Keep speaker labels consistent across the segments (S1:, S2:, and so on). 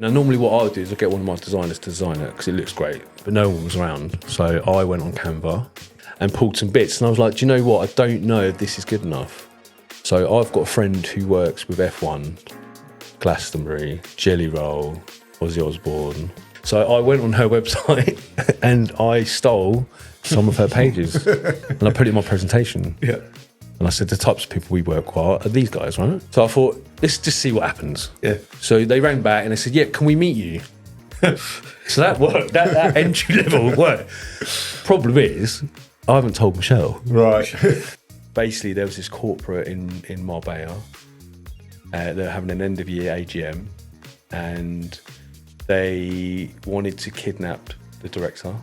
S1: Now, normally what I would do is I get one of my designers to design it because it looks great, but no one was around. So I went on Canva and pulled some bits, and I was like, do you know what? I don't know if this is good enough. So I've got a friend who works with F1, Glastonbury, Jelly Roll, Ozzy Osbourne. So I went on her website and I stole some of her pages and I put it in my presentation.
S2: Yeah.
S1: And I said, the types of people we work with are these guys, right? So I thought, let's just see what happens.
S2: Yeah.
S1: So they rang back and they said, yeah, can we meet you? So that worked. That entry level worked. Problem is, I haven't told Michelle.
S2: Right.
S1: Basically, there was this corporate in Marbella. They're having an end of year AGM, and they wanted to kidnap the director,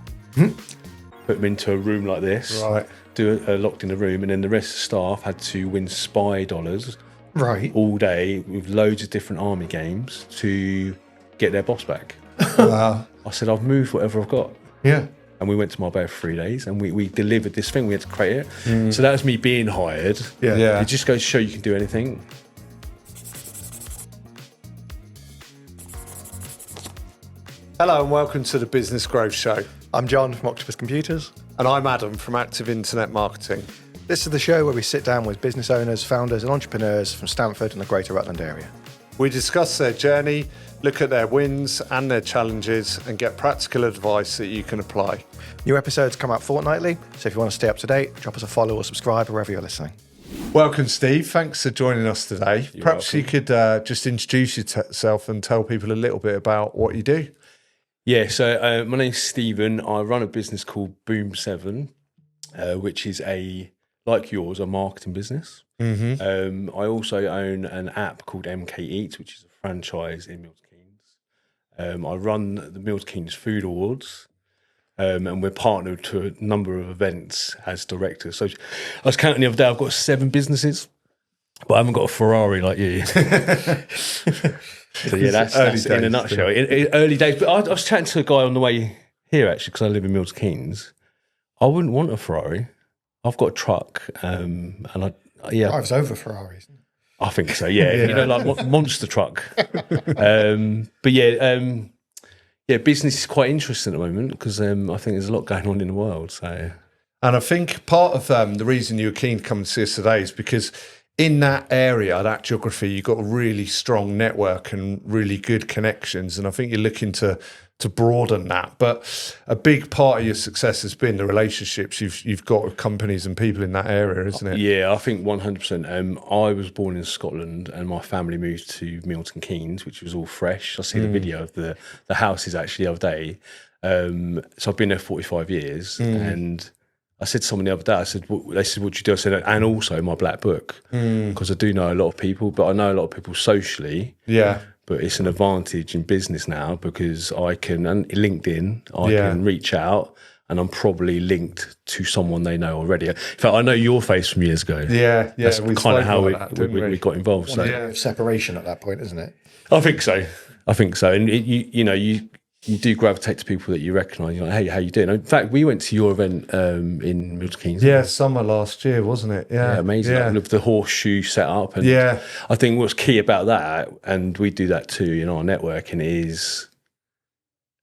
S1: put him into a room like this,
S2: Right.
S1: Locked in a room, and then the rest of the staff had to win spy dollars
S2: Right.
S1: all day with loads of different army games to get their boss back.
S2: Wow.
S1: I said, I've moved whatever I've got.
S2: Yeah.
S1: And we went to Marbella for 3 days and we delivered this thing. We had to create it. So that was me being hired.
S2: Yeah.
S1: It just goes to show you can do anything.
S3: Hello and welcome to the Business Growth Show.
S4: I'm John from Octopus Computers.
S3: And I'm Adam from Active Internet Marketing.
S4: This is the show where we sit down with business owners, founders and entrepreneurs from Stamford and the Greater Rutland area.
S3: We discuss their journey, look at their wins and their challenges, and get practical advice that you can apply.
S4: New episodes come out fortnitly, so if you want to stay up to date, drop us a follow or subscribe wherever you're listening.
S3: Welcome, Steve. Thanks for joining us today. Perhaps
S1: welcome.
S3: you could just introduce yourself and tell people a little bit about what you do.
S1: Yeah, so my name's Stephen. I run a business called BOOM7, which is like yours, a marketing business. I also own an app called MK Eats, which is a franchise in Milton Keynes. I run the Milton Keynes Food Awards, and we're partnered to a number of events as directors. So I was counting the other day, I've got 7 businesses, but I haven't got a Ferrari like you. So yeah, that's in a nutshell. Early days, but I was chatting to a guy on the way here actually, because I live in Milton Keynes. I wouldn't want a Ferrari. I've got a truck, and
S4: Drives over Ferraris.
S1: I think so. Yeah, you know, like monster truck. But yeah, business is quite interesting at the moment because I think there's a lot going on in the world. So,
S3: And I think part of the reason you were keen to come and see us today is because in that area, that geography, you've got a really strong network and really good connections. And I think you're looking to broaden that. But a big part of your success has been the relationships you've got with companies and people in that area, isn't it?
S1: Yeah, I think 100%. I was born in Scotland and my family moved to Milton Keynes, which was all fresh. I see the video of the houses actually the other day. So I've been there 45 years and I said to someone the other day, they said, what'd you do? I said, and also my black book, because I do know a lot of people, but I know a lot of people socially.
S3: Yeah.
S1: But it's an advantage in business now because I can, and LinkedIn, I can reach out and I'm probably linked to someone they know already. In fact, I know your face from years ago.
S3: Yeah.
S1: That's
S3: we
S1: kind of how we
S3: got
S1: got involved. So
S4: Separation at that point, isn't it?
S1: I think so. And you do gravitate to people that you recognise. You're like, hey, how you doing? In fact, we went to your event in Milton Keynes.
S3: Yeah, summer last year, wasn't it? Yeah,
S1: amazing.
S3: Yeah.
S1: With the horseshoe set up. And I think what's key about that, and we do that too in our networking, is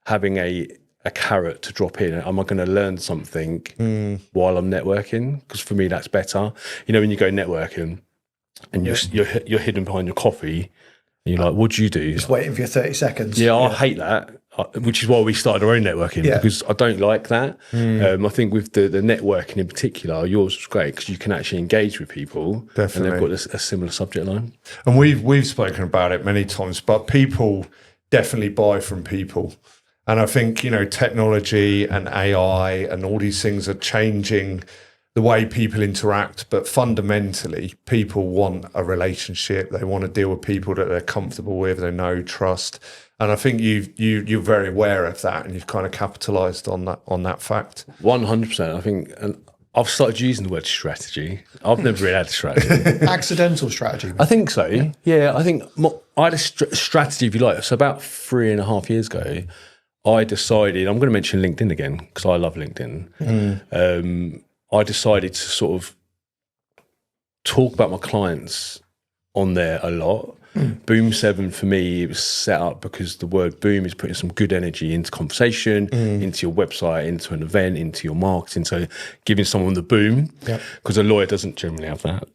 S1: having a carrot to drop in. Am I going to learn something while I'm networking? Because for me, that's better. You know, when you go networking and you're hidden behind your coffee, and you're like, what do you do?
S4: Just waiting for your 30 seconds.
S1: Yeah, I hate that, which is why we started our own networking, because I don't like that. I think with the networking in particular, yours was great because you can actually engage with people.
S3: Definitely.
S1: And they've got a similar subject line.
S3: And we've spoken about it many times, but people definitely buy from people. And I think, technology and AI and all these things are changing the way people interact, but fundamentally, people want a relationship. They want to deal with people that they're comfortable with, they know, trust. And I think you're very aware of that, and you've kind of capitalised on that fact.
S1: 100%. I think, and I've started using the word strategy. I've never really had a strategy.
S4: Accidental strategy.
S1: I think so. Yeah, I think I had a strategy, if you like. So about 3.5 years ago, I decided, I'm going to mention LinkedIn again because I love LinkedIn. I decided to sort of talk about my clients on there a lot BOOM7 for me, it was set up because the word boom is putting some good energy into conversation, into your website, into an event, into your marketing. So giving someone the boom, because a lawyer doesn't generally have that.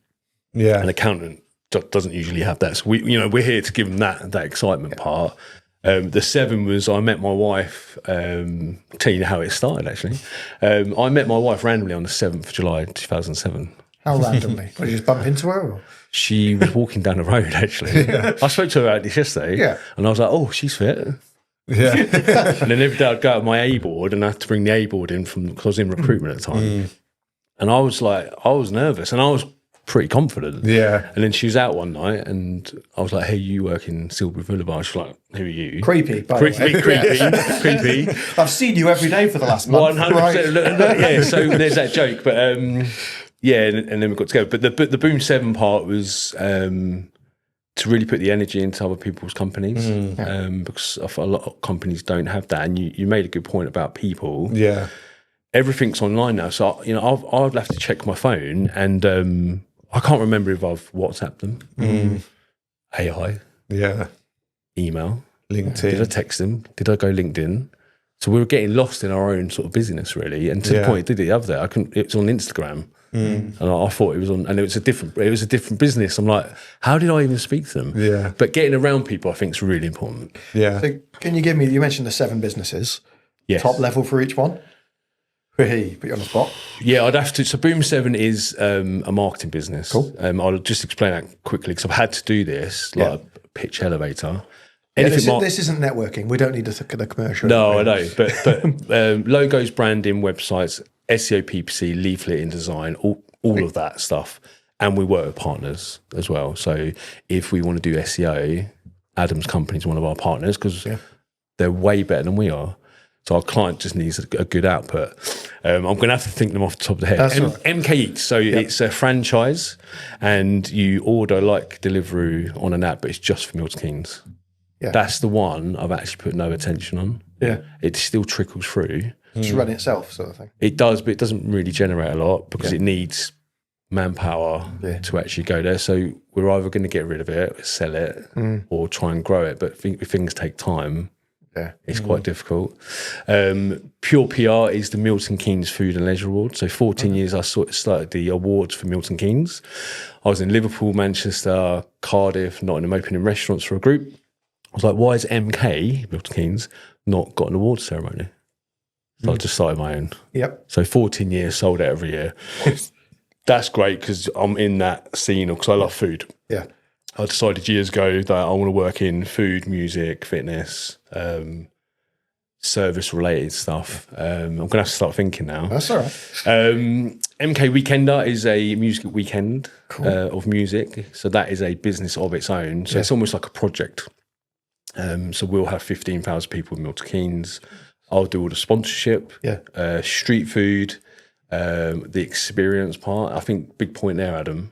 S3: Yeah.
S1: An accountant doesn't usually have that. So we're here to give them that excitement part. The 7 was I met my wife. Tell you how it started actually. I met my wife randomly on the 7th of July 2007.
S4: How randomly? Did you just bump into her? Or?
S1: She was walking down the road actually. I spoke to her about this yesterday, and I was like, "Oh, she's fit."
S3: Yeah.
S1: And then every day I'd go out my A board, and I had to bring the A board in because I was in recruitment at the time. And I was nervous, and I was pretty confident.
S3: Yeah.
S1: And then she was out one night, and I was like, "Hey, you work in Silbury Boulevard?" She's like, "Who are you?"
S4: Creepy, by the way.
S1: Creepy.
S4: I've seen you every day for the last month.
S1: 100%. Yeah. So there's that joke, but and then we got together. But the BOOM7 part was to really put the energy into other people's companies, because I feel a lot of companies don't have that. And you made a good point about people.
S3: Yeah.
S1: Everything's online now, so I'd have to check my phone, and I can't remember if I've WhatsApped them. AI, email,
S3: LinkedIn.
S1: Did I text them? Did I go LinkedIn? So we were getting lost in our own sort of busyness, really. And to the point, it did the other day. It was on Instagram, and I thought it was on, and it was a different business. I'm like, how did I even speak to them?
S3: Yeah.
S1: But getting around people, I think, is really important.
S3: Yeah.
S4: So can you give me? You mentioned the 7 businesses.
S1: Yes.
S4: Top level for each one. Put you on the spot.
S1: Yeah, I'd have to. So BOOM7 is a marketing business.
S4: Cool.
S1: I'll just explain that quickly because I've had to do this, like a pitch elevator.
S4: This isn't networking. We don't need the commercial.
S1: No, I know. But logos, branding, websites, SEO, PPC, leaflet design, all of that stuff. And we work with partners as well. So if we want to do SEO, Adam's company is one of our partners because they're way better than we are. So our client just needs a good output. I'm going to have to think them off the top of the head. MK Eats. So it's a franchise, and you order like Deliveroo on an app, but it's just for Milton Keynes. Yeah. That's the one I've actually put no attention on. Yeah. It still trickles through.
S4: Just run itself, sort of thing.
S1: It does, but it doesn't really generate a lot because it needs manpower to actually go there. So we're either going to get rid of it, sell it, or try and grow it. But if things take time, it's quite difficult. Pure PR is the Milton Keynes Food and Leisure Awards. So 14 years I started the awards for Milton Keynes. I was in Liverpool, Manchester, Cardiff, Nottingham, opening restaurants for a group. I was like, why is MK, Milton Keynes, not got an awards ceremony? So I just started my own.
S4: Yep.
S1: So 14 years, sold out every year. That's great because I'm in that scene because I love food.
S4: Yeah.
S1: I decided years ago that I want to work in food, music, fitness, service-related stuff. I'm going to have to start thinking now.
S4: That's all right.
S1: MK Weekender is a music weekend of music. So that is a business of its own. So it's almost like a project. So we'll have 15,000 people in Milton Keynes. I'll do all the sponsorship, street food, the experience part. I think big point there, Adam.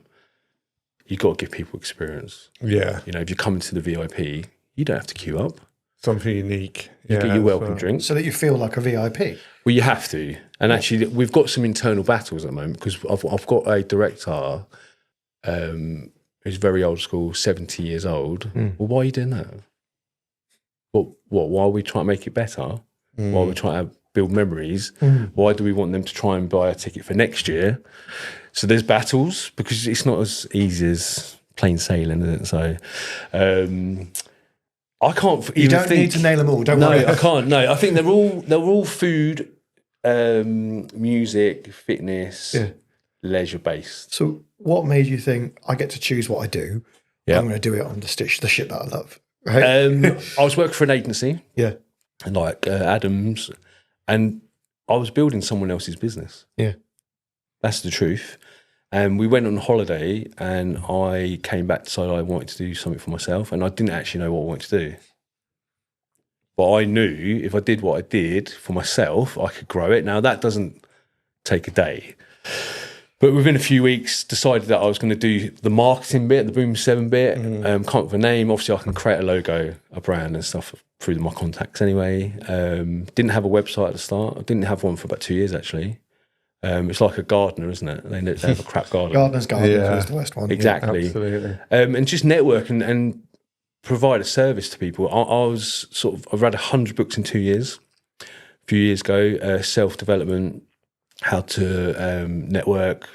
S1: You've got to give people experience. Yeah. You know, if you come into the VIP, you don't have to queue up.
S3: Something unique.
S1: You get your welcome drink.
S4: So that you feel like a VIP.
S1: Well, you have to. And actually, we've got some internal battles at the moment because I've got a director who's very old school, 70 years old. Well, why are you doing that? Why are we trying to make it better? Why are we trying to build memories? Why do we want them to try and buy a ticket for next year? So there's battles because it's not as easy as plain sailing, is it? So I can't.
S4: You don't need to nail them all. Don't worry.
S1: No, I can't. No, I think they're all food, music, fitness, leisure based.
S4: So what made you think I get to choose what I do? I'm going to do it on the shit that I love. Right?
S1: I was working for an agency.
S4: Yeah.
S1: Like Adams, and I was building someone else's business. Yeah. That's the truth. And we went on holiday and I came back to say I wanted to do something for myself and I didn't actually know what I wanted to do. But I knew if I did what I did for myself, I could grow it. Now that doesn't take a day. But within a few weeks, decided that I was going to do the marketing bit, the BOOM7 bit. Come up with a name. Obviously, I can create a logo, a brand and stuff through my contacts anyway. Didn't have a website at the start. I didn't have one for about 2 years, actually. It's like a gardener, isn't it? They have a crap garden.
S4: Gardener's garden is the worst one.
S1: Exactly.
S3: Absolutely.
S1: And just network and provide a service to people. I've read 100 books in 2 years. A few years ago, self-development, how to network,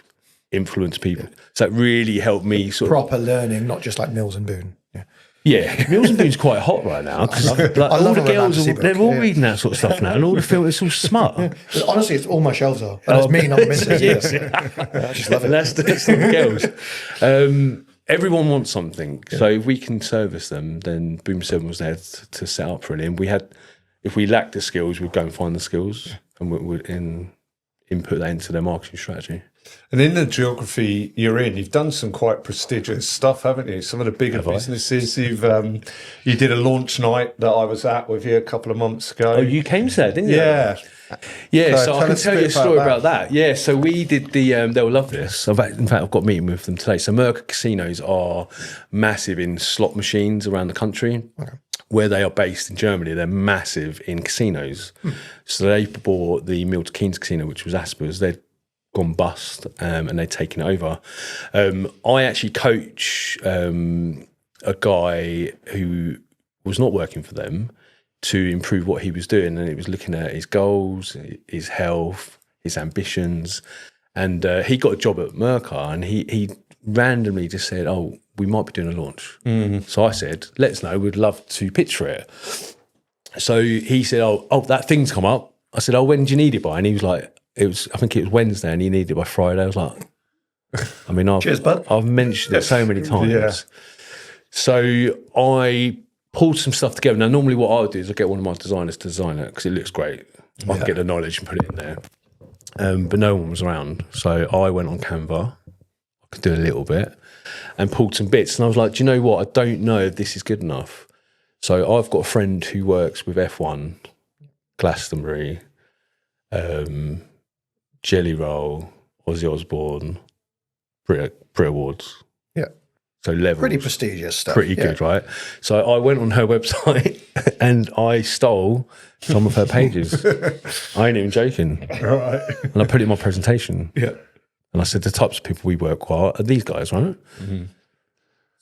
S1: influence people. So that really helped me
S4: proper learning, not just like Mills and Boon.
S1: Yeah, Mills and Boon's quite hot right now because all the girls they're all reading that sort of stuff now, and all the film it's all smart.
S4: Honestly, it's all my shelves are. That's me not missing. Yes. I just love it.
S1: That's the girls. Everyone wants something, so if we can service them, then BOOM7 was there to set up for it. And if we lacked the skills, we'd go and find the skills and we'd input that into their marketing strategy.
S3: And in the geography you're in, you've done some quite prestigious stuff, haven't you? Some of the bigger businesses. You did a launch night that I was at with you a couple of months ago.
S1: Oh, you came to that, didn't you?
S3: Yeah.
S1: Yeah, so I can tell you a story about that. Yeah, so we did they'll love this. In fact, I've got a meeting with them today. So Merca casinos are massive in slot machines around the country. Okay. Where they are based in Germany, they're massive in casinos. So they bought the Milton Keynes casino, which was Asper's. They'd gone bust and they'd taken it over. I actually coach a guy who was not working for them to improve what he was doing, and it was looking at his goals, his health, his ambitions, and he got a job at Merca, and he randomly just said, "Oh, we might be doing a launch." So I said, "Let us know. We'd love to pitch for it." So he said, "Oh, that thing's come up." I said, "Oh, when do you need it by?" And he was like, I think it was Wednesday, and he needed it by Friday. I was like, I mean,
S4: cheers, bud.
S1: I've mentioned it so many times.
S3: Yeah.
S1: So I pulled some stuff together. Now, normally what I would do is I get one of my designers to design it because it looks great. I can get the knowledge and put it in there. But no one was around. So I went on Canva. I could do a little bit and pulled some bits. And I was like, do you know what? I don't know if this is good enough. So I've got a friend who works with F1, Glastonbury, Jelly Roll, Ozzy Osbourne, Brit Awards.
S4: Yeah.
S1: So levels.
S4: Pretty prestigious stuff.
S1: Pretty good, right? So I went on her website and I stole some of her pages. I ain't even joking.
S3: Right.
S1: And I put it in my presentation.
S3: Yeah.
S1: And I said, the types of people we work with are these guys, right? Mm-hmm.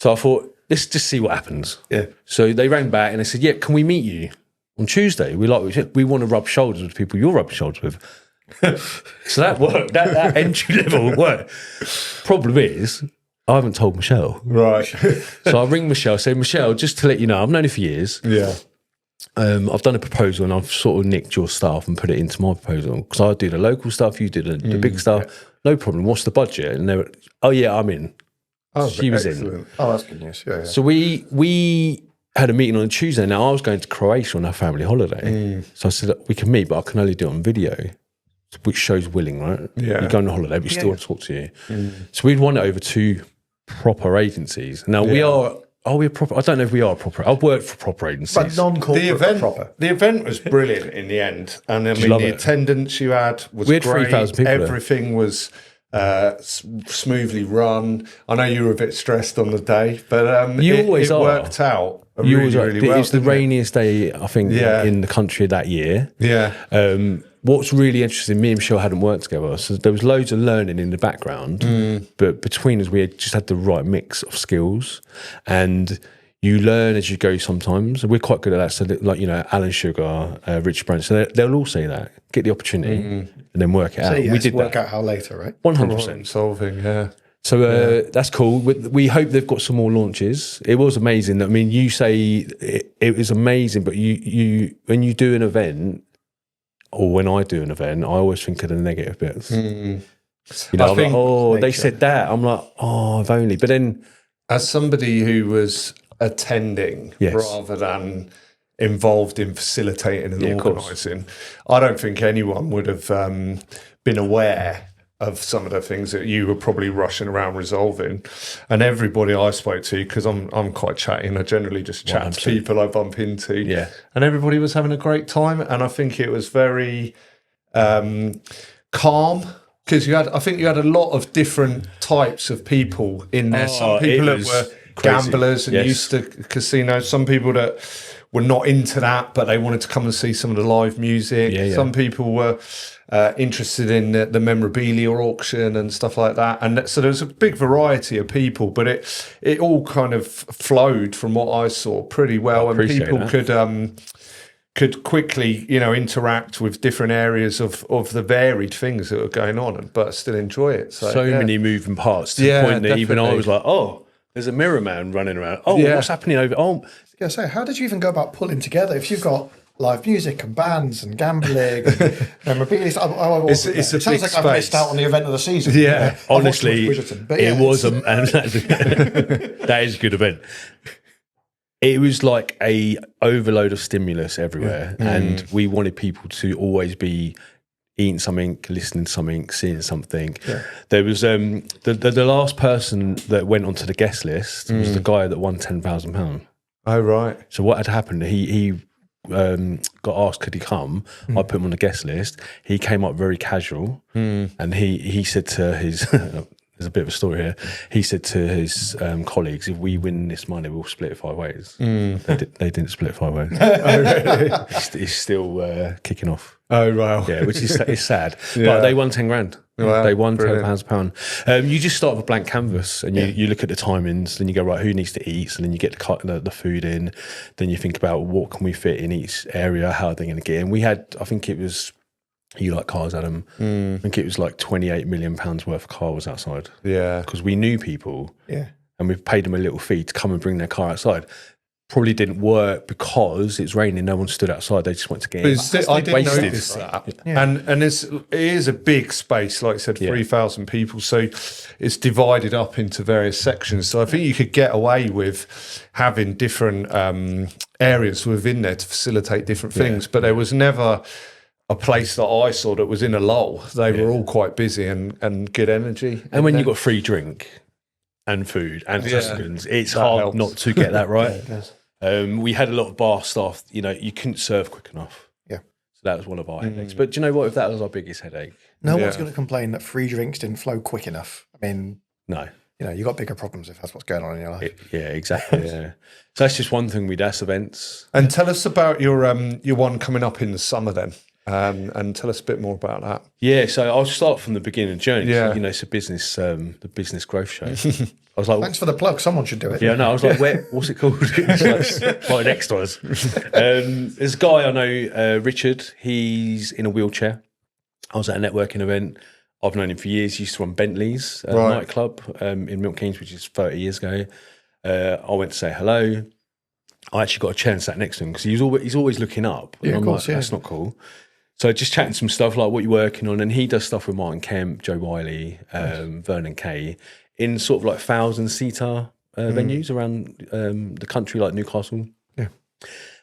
S1: So I thought, let's just see what happens.
S3: Yeah.
S1: So they rang back and they said, yeah, can we meet you on Tuesday? We want to rub shoulders with people you're rubbing shoulders with. So that worked. That entry level worked. Problem is, I haven't told Michelle.
S3: Right.
S1: So I ring Michelle, say, Michelle, just to let you know, I've known her for years.
S3: Yeah.
S1: I've done a proposal and I've sort of nicked your stuff and put it into my proposal because I do the local stuff, you do the big stuff. Yeah. No problem. What's the budget? And they were, oh yeah, I'm in.
S3: Oh,
S1: she was
S3: excellent.
S1: in.
S4: Oh, that's good news. Yeah.
S1: So we had a meeting on a Tuesday. Now I was going to Croatia on our family holiday. So I said, we can meet, but I can only do it on video, which shows willing, right? Yeah. You go on a holiday, but you still want to talk to you. So we'd won it over to proper agencies. Now are we a proper? I don't know if we are proper. I've worked for proper agencies,
S4: but non-corporate.
S3: The event was brilliant in the end, and I mean the attendance you had was
S1: we had
S3: great.
S1: 3,000 people.
S3: Everything was smoothly run. I know you were a bit stressed on the day, but it worked out really well.
S1: It was the rainiest day I think in the country that year.
S3: Yeah.
S1: What's really interesting, me and Michelle hadn't worked together, so there was loads of learning in the background, but between us we had just had the right mix of skills, and you learn as you go sometimes. We're quite good at that. So like, Alan Sugar, Richard Branch, so they'll all say that. Get the opportunity and then work it out.
S4: Yes,
S1: we did
S4: work out how later, right?
S3: 100% solving, yeah.
S1: So that's cool. We hope they've got some more launches. It was amazing. I mean, you say it was amazing, but you when you do an event, or when I do an event, I always think of the negative bits. They said that. I'm like, if only. But then,
S3: as somebody who was attending rather than involved in facilitating and organising, I don't think anyone would have been aware of some of the things that you were probably rushing around resolving. And everybody I spoke to, because I'm quite chatty and I generally just chat 100%. To people I bump into. Yeah. And everybody was having a great time. And I think it was very calm, because I think you had a lot of different types of people in there. Some people that were gamblers and used to casinos. Some people that were not into that, but they wanted to come and see some of the live music. Some people were interested in the memorabilia auction and stuff like that. And so there was a big variety of people, but it all kind of flowed from what I saw pretty well. And people could quickly, interact with different areas of the varied things that were going on, but still enjoy it. So
S1: many moving parts to the point that even I was like, oh, there's a mirror man running around. Oh, what's happening over? Oh,
S4: so how did you even go about pulling together if you've got live music and bands and gambling and memorabilia? It sounds like I've missed out on the event of the season.
S1: Yeah, honestly, it was that is a good event. It was like a overload of stimulus everywhere, and we wanted people to always be eating something, listening to something, seeing something. Yeah. There was the last person that went onto the guest list was the guy that won £10,000.
S3: Oh right.
S1: So what had happened? He got asked could he come. I put him on the guest list. He came up very casual, and he said to his there's a bit of a story here. He said to his colleagues, if we win this money, we'll split it 5 ways. They didn't split it 5 ways.
S3: Oh, really?
S1: He's still kicking off.
S3: Oh, wow.
S1: Yeah, which is it's sad. But they won 10 grand. Wow, they won £10 a pound. You just start with a blank canvas and you look at the timings, then you go, right, who needs to eat? So then you get the food in. Then you think about what can we fit in each area? How are they going to get in? We had, I think it was, you like cars, Adam. I think it was like £28 million worth of cars outside.
S3: Yeah.
S1: Because we knew people.
S4: Yeah.
S1: And we paid them a little fee to come and bring their car outside. Probably didn't work because it's raining. No one stood outside. They just went to get in.
S3: I did notice that. Yeah. And it is a big space, like I said, 3,000 people. So it's divided up into various sections. So I think you could get away with having different areas within there to facilitate different things. But there was never a place that I saw that was in a lull. They were all quite busy and good energy.
S1: And when you've got free drink and food and seconds, it's hard not to get that right.
S4: It does.
S1: We had a lot of bar staff, you couldn't serve quick enough.
S4: Yeah.
S1: So that was one of our headaches. But do you know what? If that was our biggest headache.
S4: No one's going to complain that free drinks didn't flow quick enough. I mean,
S1: no.
S4: You've got bigger problems if that's what's going on in your life.
S1: Exactly. Yeah. So that's just one thing we do, events.
S3: And tell us about your one coming up in the summer then. And tell us a bit more about that.
S1: Yeah, so I'll start from the beginning of the journey. Yeah. So, it's a business, the business growth show. I was like,
S4: thanks for the plug. Someone should do it.
S1: Yeah, no, I was like, what's it called? It's like an extras. There's a guy I know, Richard. He's in a wheelchair. I was at a networking event. I've known him for years. He used to run Bentley's nightclub in Milton Keynes, which is 30 years ago. I went to say hello. I actually got a chair and sat next to him because he's always looking up.
S4: Yeah, of course,
S1: that's not cool. So just chatting some stuff like what you're working on, and he does stuff with Martin Kemp, Joe Wiley, Vernon Kay, in sort of like 1,000-seater venues around the country, like Newcastle.
S4: Yeah.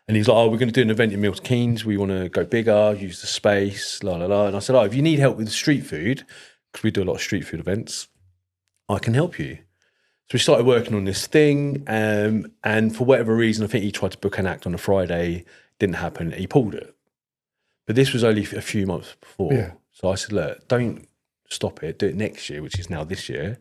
S1: And he's like, we're going to do an event in Milton Keynes. We want to go bigger, use the space, la, la, la. And I said, if you need help with street food, because we do a lot of street food events, I can help you. So we started working on this thing. And for whatever reason, I think he tried to book an act on a Friday. Didn't happen. He pulled it. But this was only a few months before. Yeah. So I said, look, don't stop it. Do it next year, which is now this year.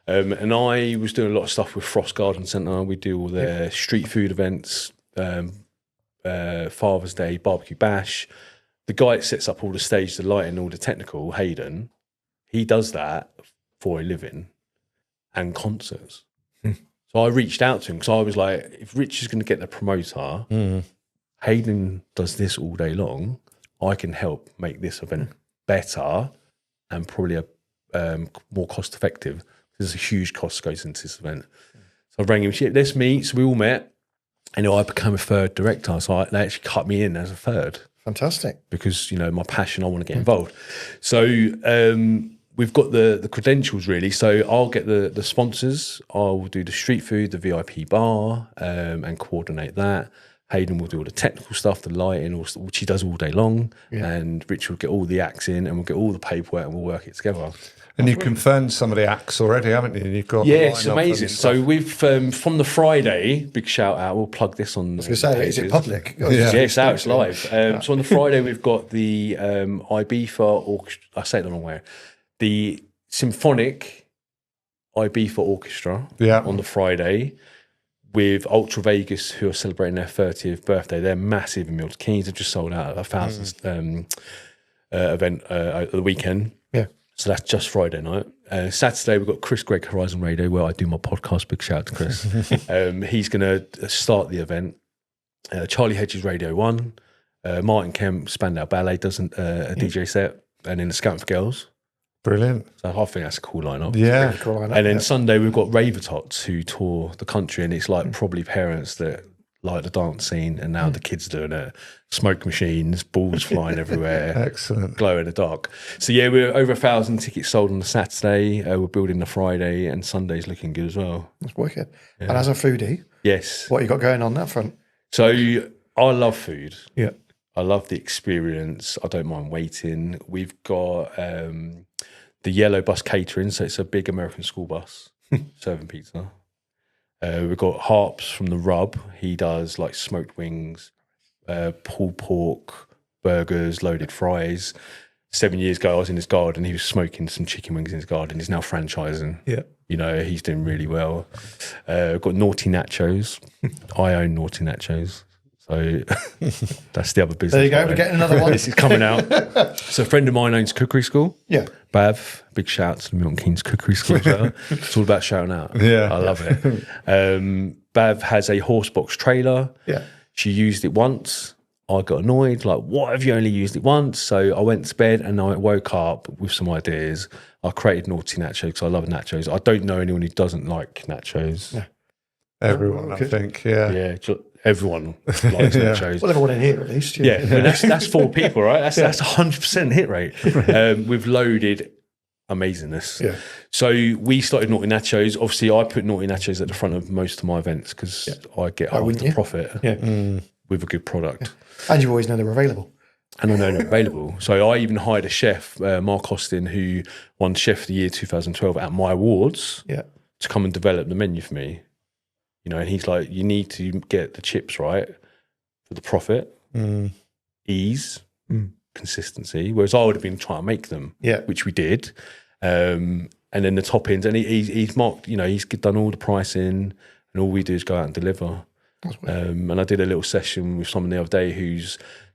S1: And I was doing a lot of stuff with Frost Garden Centre. We do all their street food events, Father's Day, Barbecue Bash. The guy that sets up all the stage, the lighting, all the technical, Hayden, he does that for a living and concerts. So I reached out to him because I was like, if Rich is going to get the promoter, Hayden does this all day long, I can help make this event better and probably more cost effective. There's a huge cost goes into this event. So I rang him, let's meet. So we all met, and I became a third director. So they actually cut me in as a third.
S4: Fantastic.
S1: Because, my passion, I want to get involved. So we've got the credentials really. So I'll get the sponsors. I'll do the street food, the VIP bar, and coordinate that. Hayden will do all the technical stuff, the lighting, which he does all day long. Yeah. And Rich will get all the acts in, and we'll get all the paperwork, and we'll work it together.
S3: And you've confirmed some of the acts already, haven't you? You've got
S1: it's amazing. So we've from the Friday, big shout out. We'll plug this on.
S4: I was going to say, is it public?
S1: It's out. It's live. So on the Friday, we've got the Ibiza, or I say it the wrong way, the Symphonic Ibiza Orchestra
S3: Yeah.
S1: on the Friday with Ultra Vegas, who are celebrating their 30th birthday. They're massive in Milton Keynes. They've just sold out a 1,000 event at the weekend.
S4: Yeah.
S1: So that's just Friday night. Saturday, we've got Chris Gregg, Horizon Radio, where I do my podcast. Big shout out to Chris. He's going to start the event. Charlie Hedges, Radio 1. Martin Kemp, Spandau Ballet, does a DJ set. And then the Scout for Girls.
S3: Brilliant.
S1: So I think that's a cool lineup.
S3: Yeah.
S4: Really cool lineup,
S1: And then Sunday, we've got Raver Tots who tour the country. And it's like probably parents that like the dance scene. And now the kids doing it. Smoke machines, balls flying everywhere.
S3: Excellent.
S1: Glow in the dark. So yeah, we're over 1,000 tickets sold on the Saturday. We're building the Friday, and Sunday's looking good as well.
S4: That's wicked. Yeah. And as a foodie,
S1: yes,
S4: what you got going on that front?
S1: So I love food.
S4: Yeah,
S1: I love the experience. I don't mind waiting. We've got the Yellow Bus Catering, so it's a big American school bus serving pizza. We've got Harps from the Rub. He does like smoked wings, pulled pork, burgers, loaded fries. 7 years ago, I was in his garden. He was smoking some chicken wings in his garden. He's now franchising.
S4: Yeah.
S1: You know, he's doing really well. We've got Naughty Nachos. I own Naughty Nachos. So that's the other business.
S4: There you go. We're getting another one.
S1: This is coming out. So a friend of mine owns Cookery School.
S4: Yeah.
S1: Bav, big shout out to the Milton Keynes Cookery School as well. It's all about shouting out.
S3: Yeah.
S1: I love it. Bav has a horse box trailer.
S4: Yeah.
S1: She used it once. I got annoyed, like, what have you only used it once? So I went to bed and I woke up with some ideas. I created Naughty Nachos because I love nachos. I don't know anyone who doesn't like nachos.
S4: Yeah.
S3: Everyone, I think, yeah.
S1: Yeah, everyone likes nachos.
S4: Well, everyone in here at least.
S1: Yeah, I mean, that's 4 people, right? That's 100% hit rate. We've loaded amazingness.
S4: Yeah.
S1: So we started Naughty Nachos. Obviously, I put Naughty Nachos at the front of most of my events because I get half the profit with a good product.
S4: And you always know they're available.
S1: And I know they're available. So I even hired a chef, Mark Austin, who won Chef of the Year 2012 at my awards to come and develop the menu for me. You know, and he's like, you need to get the chips right for the profit, ease, consistency. Whereas I would have been trying to make them, which we did. And then the toppings, and he's marked, you know, he's done all the pricing, and all we do is go out and deliver. And I did a little session with someone the other day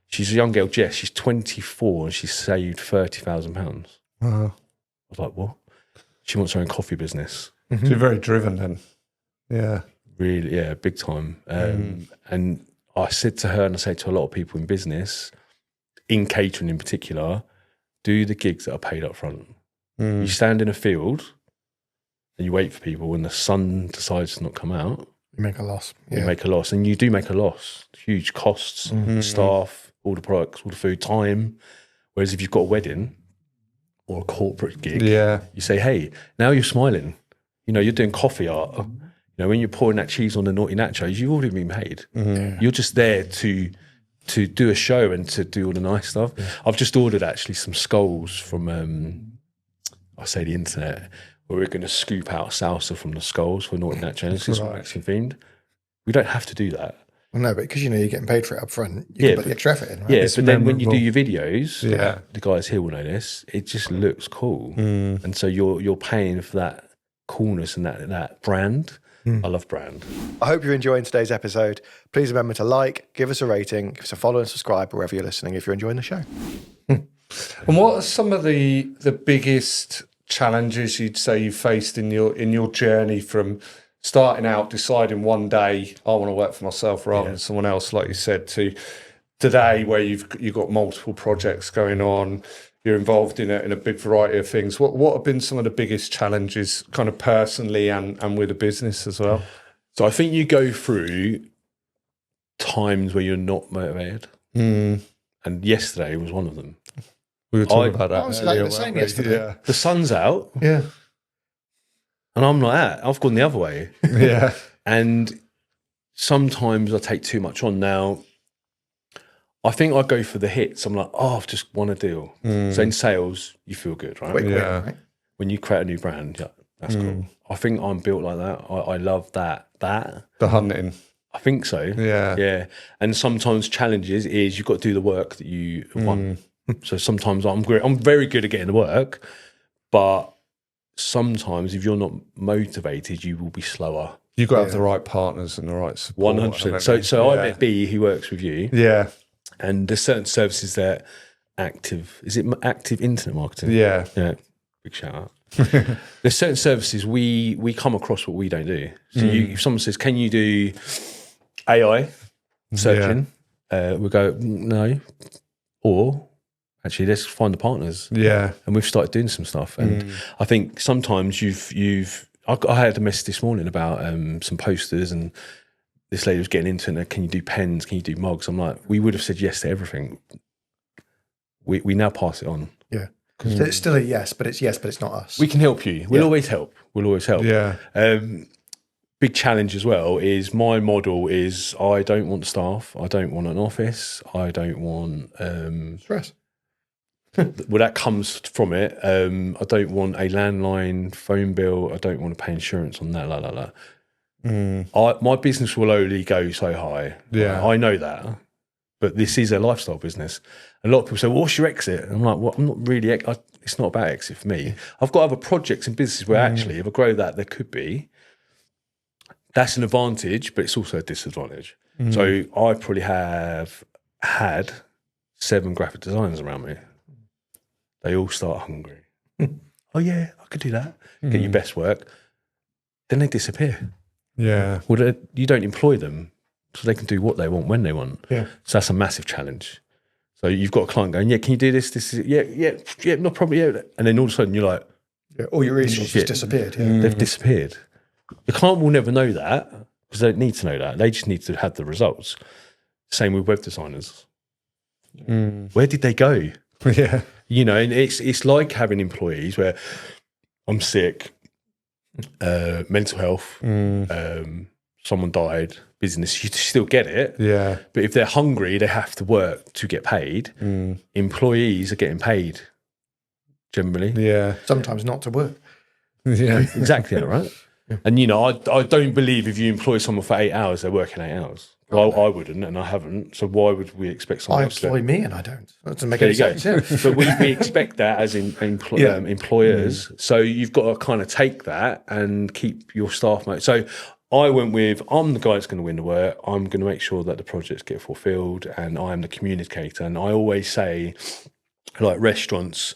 S1: she's a young girl, Jess, she's 24 and she's saved £30,000.
S3: Wow.
S1: I was like, what? She wants her own coffee business.
S3: So you're very driven then. Yeah.
S1: Really, yeah, big time. And I said to her, and I say to a lot of people in business, in catering in particular, do the gigs that are paid up front. You stand in a field and you wait for people when the sun decides to not come out.
S4: You make a loss.
S1: You make a loss, and you do make a loss. Huge costs, staff, all the products, all the food, time. Whereas if you've got a wedding or a corporate gig, you say, hey, now you're smiling. You know, you're doing coffee art. You know, when you're pouring that cheese on the Naughty Nachos, you've already been paid. You're just there to do a show and to do all the nice stuff. I've just ordered actually some skulls from, I say the internet, where we're going to scoop out salsa from the skulls for Naughty Nachos. It's Mexican themed. We don't have to do that.
S4: Well, no, but because you know you're getting paid for it up front, you can put the extra effort in, right?
S1: Yeah, but then when you do your videos, the guys here will know this, it just looks cool. And so you're paying for that coolness and that brand. I love brand.
S4: I hope you're enjoying today's episode. Please remember to like, give us a rating, give us a follow and subscribe wherever you're listening if you're enjoying the show.
S3: And what are some of the biggest challenges you'd say you faced in your journey from starting out, deciding one day I want to work for myself rather than someone else, like you said, to today where you've got multiple projects going on, you're involved in a big variety of things. What have been some of the biggest challenges, kind of personally and with a business as well?
S1: So I think you go through times where you're not motivated, and yesterday was one of them.
S3: We were talking about that.
S4: I was like the same yesterday.
S3: Yeah.
S1: The sun's out,
S4: Yeah.
S1: and I'm like that. I've gone the other way.
S3: Yeah.
S1: And sometimes I take too much on. Now, I think I go for the hits. I'm like, oh, I've just won a deal. So in sales, you feel good, right?
S4: Quick win, right?
S1: When you create a new brand, that's cool. I think I'm built like that. I love that.
S3: The hunting.
S1: I think so.
S3: Yeah.
S1: Yeah. And sometimes challenges is you've got to do the work that you want. So sometimes I'm very good at getting the work, but sometimes if you're not motivated, you will be slower.
S3: You've got to have the right partners and the right support.
S1: 100%. So I met B, who works with you.
S3: Yeah.
S1: And there's certain services that active internet marketing?
S3: Yeah.
S1: Yeah. Big shout out. There's certain services we come across what we don't do. So if someone says, can you do AI searching? We go, no. Or actually, let's find the partners.
S3: Yeah.
S1: And we've started doing some stuff. And I think sometimes I had a message this morning about some posters, and this lady was getting into it. Can you do pens? Can you do mugs? I'm like, we would have said yes to everything. We now pass it on.
S4: Yeah. It's still a yes, but it's not us.
S1: We can help you. We'll always help.
S3: Yeah.
S1: Big challenge as well is my model is I don't want staff. I don't want an office. I don't want
S4: stress.
S1: Well, that comes from it. I don't want a landline phone bill. I don't want to pay insurance on that. My business will only go so high.
S3: Yeah,
S1: I know that, but this is a lifestyle business. A lot of people say, well, what's your exit? And I'm like, well, I'm not really. It's not about exit for me. I've got other projects and businesses where actually, if I grow that, there could be. That's an advantage, but it's also a disadvantage. So I probably have had 7 graphic designers around me. They all start hungry. Oh yeah, I could do that. Get your best work. Then they disappear.
S3: Yeah.
S1: Well, you don't employ them, so they can do what they want when they want.
S4: Yeah.
S1: So that's a massive challenge. So you've got a client going, yeah, can you do this? This is yeah, no problem. Yeah, and then all of a sudden you're like,
S4: all your resources disappeared. Yeah.
S1: They've disappeared. The client will never know that because they don't need to know that. They just need to have the results. Same with web designers. Where did they go?
S3: Yeah.
S1: You know, and it's like having employees where I'm sick, mental health, someone died, business, you still get it.
S3: Yeah.
S1: But if they're hungry, they have to work to get paid. Employees are getting paid generally.
S3: Yeah.
S4: Sometimes not to work.
S3: Yeah.
S1: Exactly, right? Yeah. And, you know, I don't believe if you employ someone for 8 hours, they're working 8 hours. Well, I wouldn't, and I haven't. So why would we expect someone else to?
S4: I employ me, and I don't. That doesn't make
S1: there
S4: any sense.
S1: Yeah. But we expect that as employers. So you've got to kind of take that and keep your staff motivated. So I went with, I'm the guy that's going to win the work. I'm going to make sure that the projects get fulfilled, and I am the communicator. And I always say, like restaurants,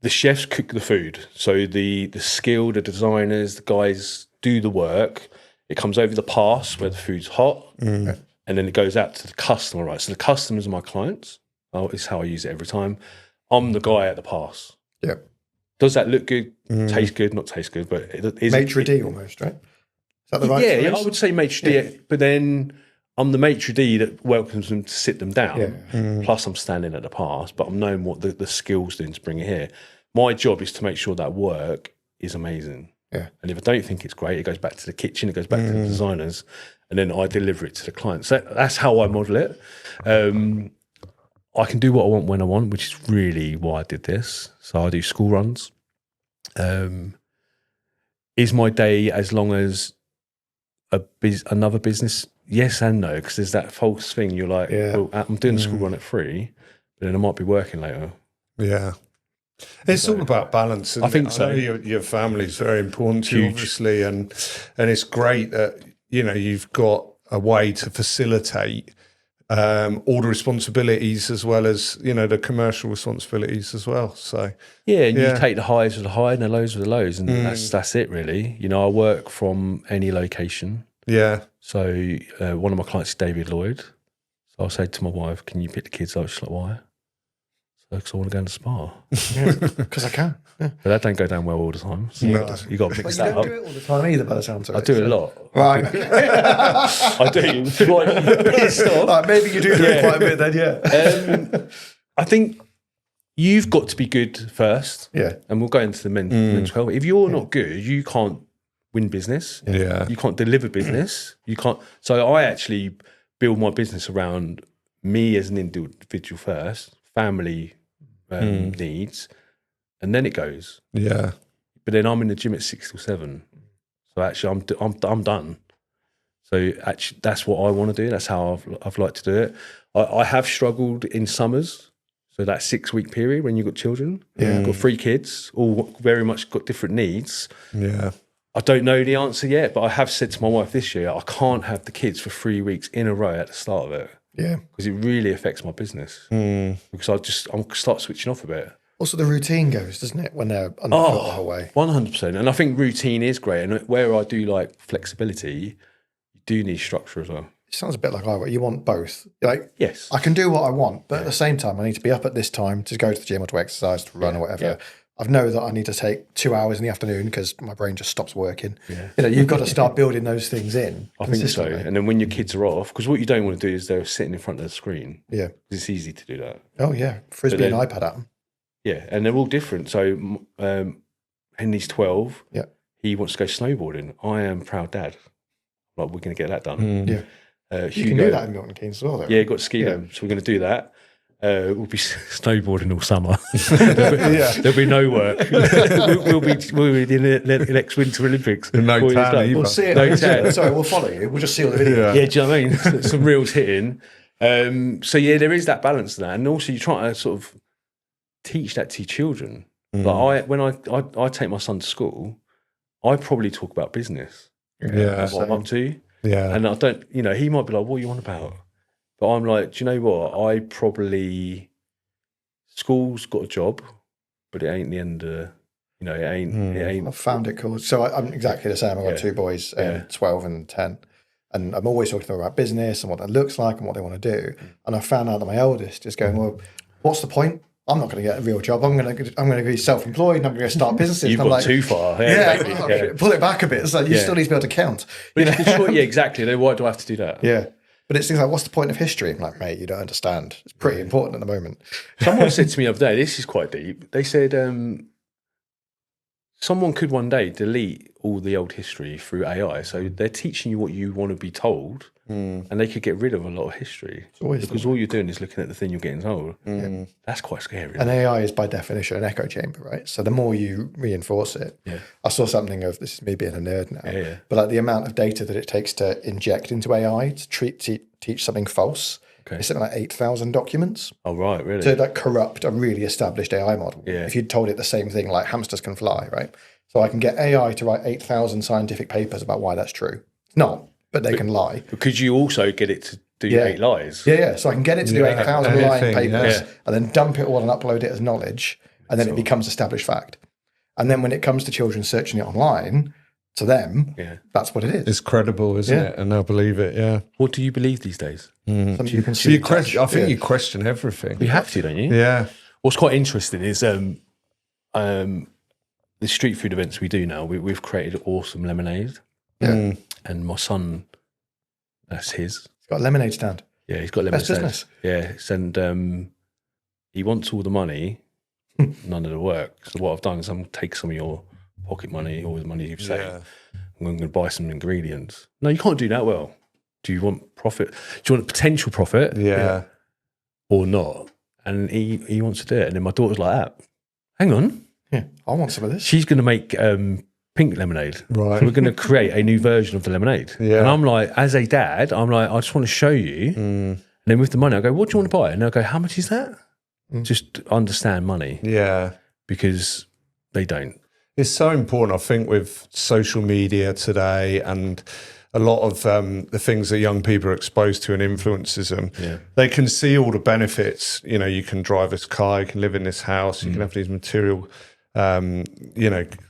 S1: the chefs cook the food. So the skill, the designers, the guys do the work. It comes over the pass where the food's hot, and then it goes out to the customer, right? So the customers are my clients. It's how I use it every time. I'm the guy at the pass.
S4: Yeah.
S1: Does that look good? Taste good? Not taste good, but
S4: maitre d' almost, right? Is that the right
S1: Yeah, I would say maitre d', but then I'm the maitre d' that welcomes them to sit them down. Yeah. Plus I'm standing at the pass, but I'm knowing what the skills doing to bring it here. My job is to make sure that work is amazing.
S4: Yeah.
S1: And if I don't think it's great, it goes back to the kitchen, it goes back to the designers, and then I deliver it to the client. So that's how I model it. I can do what I want when I want, which is really why I did this. So I do school runs. Is my day as long as another business? Yes and no, because there's that false thing. You're like, well, I'm doing the school run at 3, but then I might be working later.
S3: Yeah. It's all about balance. I
S1: think so.
S3: I know your family's very important to you, obviously, and it's great that you've got a way to facilitate all the responsibilities as well as the commercial responsibilities as well. So
S1: you take the highs with the high and the lows with the lows, and that's it really. I work from any location.
S3: Yeah.
S1: So one of my clients is David Lloyd. So I'll say to my wife, "Can you pick the kids up?" She's like, "Why?" Because I want to go to the spa.
S4: Because I can. Yeah.
S1: But that don't go down well all the time. So you got to mix that up.
S4: You don't do it all the time either, by the sounds of it.
S1: I do it a lot.
S4: Right.
S1: I do. Pissed off.
S4: Maybe you do it quite a bit then, yeah.
S1: I think you've got to be good first.
S3: Yeah.
S1: And we'll go into the mental health. If you're not good, you can't win business.
S3: Yeah.
S1: You can't deliver business. You can't. So I actually build my business around me as an individual first, family needs, and then it goes.
S3: Yeah.
S1: But then I'm in the gym at 6 till 7. So actually I'm done. So actually that's what I want to do. That's how I've liked to do it. I have struggled in summers. So that 6-week period when you've got children, got 3 kids, all very much got different needs.
S3: Yeah.
S1: I don't know the answer yet, but I have said to my wife this year, I can't have the kids for 3 weeks in a row at the start of it.
S4: Yeah.
S1: Because it really affects my business. Because I'll start switching off a bit.
S4: Also, the routine goes, doesn't it, when they're on the foot the whole way?
S1: 100%. And I think routine is great. And where I do like flexibility, you do need structure as well.
S4: It sounds a bit like you want both. Like,
S1: Yes.
S4: I can do what I want, but at the same time, I need to be up at this time to go to the gym or to exercise, to run or whatever.
S1: Yeah.
S4: I know that I need to take 2 hours in the afternoon because my brain just stops working.
S1: Yeah.
S4: You know, you've got to start building those things in.
S1: I think so. And then when your kids are off, because what you don't want to do is they're sitting in front of the screen.
S4: Yeah.
S1: It's easy to do that.
S4: Oh, yeah. Frisbee and iPad at them.
S1: Yeah. And they're all different. So Henry's 12.
S4: Yeah.
S1: He wants to go snowboarding. I am proud dad. Like, we're going to get that done.
S4: Yeah. You
S1: Hugo,
S4: can do that in Milton Keynes as well, though.
S1: Yeah, got ski them. So we're going to do that. We'll be snowboarding all summer. There'll be no work. we'll be in the next Winter Olympics.
S3: No tan.
S4: We'll see it.
S1: No tan.
S4: Sorry, we'll follow you. We'll just see all the videos.
S1: Yeah, do you know what I mean? Some reels hitting. So yeah, there is that balance to that, and also you try to sort of teach that to your children. Like when I take my son to school, I probably talk about business.
S3: Yeah,
S1: what I'm up to.
S3: Yeah,
S1: and I don't. You know, he might be like, "What are you on about?" But I'm like, do you know what? School's got a job, but it ain't the end of, it ain't.
S4: I found it cool. So I'm exactly the same. I've got 2 boys, 12 and 10. And I'm always talking to them about business and what that looks like and what they want to do. And I found out that my eldest is going, well, what's the point? I'm not going to get a real job. I'm going to be self-employed and I'm going to start businesses.
S1: You've got too far.
S4: Yeah, pull it back a bit. It's like you still need to be able to count.
S1: Yeah, exactly. Then why do I have to do that?
S4: Yeah. But it's things like, what's the point of history? I'm like, mate, you don't understand. It's pretty important at the moment.
S1: Someone said to me the other day, this is quite deep. They said someone could one day delete all the old history through AI. So they're teaching you what you want to be told, and they could get rid of a lot of history. Because all you're doing is looking at the thing you're getting told. That's quite scary.
S4: And AI is by definition an echo chamber, right? So the more you reinforce it, I saw something of, this is me being a nerd now, but like the amount of data that it takes to inject into AI to teach something false, it's something like 8,000 documents.
S1: Oh, right, really?
S4: So that corrupt a really established AI model.
S1: Yeah.
S4: If you'd told it the same thing, like hamsters can fly, right? So I can get AI to write 8,000 scientific papers about why that's true. It's not, but they can lie.
S1: But could you also get it to do 8 lies?
S4: Yeah. So I can get it to do 8,000 lying papers and then dump it all and upload it as knowledge, and then it becomes established fact. And then when it comes to children searching it online, to them, that's what it is.
S3: It's credible, isn't it? And they'll believe it. Yeah.
S1: What do you believe these days?
S4: You can
S3: So you question. I think you question everything.
S1: You have to, don't you?
S3: Yeah.
S1: What's quite interesting is the street food events we do now. We've created awesome lemonade.
S4: Yeah.
S1: And my son, that's his.
S4: He's got a lemonade stand.
S1: Yeah, he's got a lemonade stand.
S4: Business.
S1: Yeah, and he wants all the money, none of the work. So what I've done is I'm take some of your pocket money, all the money you've saved. I'm going to buy some ingredients. No, you can't do that well. Do you want profit? Do you want potential profit?
S3: Yeah.
S1: Or not? And he wants to do it. And then my daughter's like, hang on.
S4: Yeah, I want some of this.
S1: She's going to make pink lemonade.
S3: Right.
S1: So we're going to create a new version of the lemonade.
S3: Yeah.
S1: And I'm like, as a dad, I'm like, I just want to show you. And then with the money, I go, what do you want to buy? And they'll go, how much is that? Just understand money.
S3: Yeah.
S1: Because they don't.
S3: It's so important, I think, with social media today and a lot of the things that young people are exposed to and influences them. Yeah. They can see all the benefits. You know, you can drive this car, you can live in this house, you can have these material,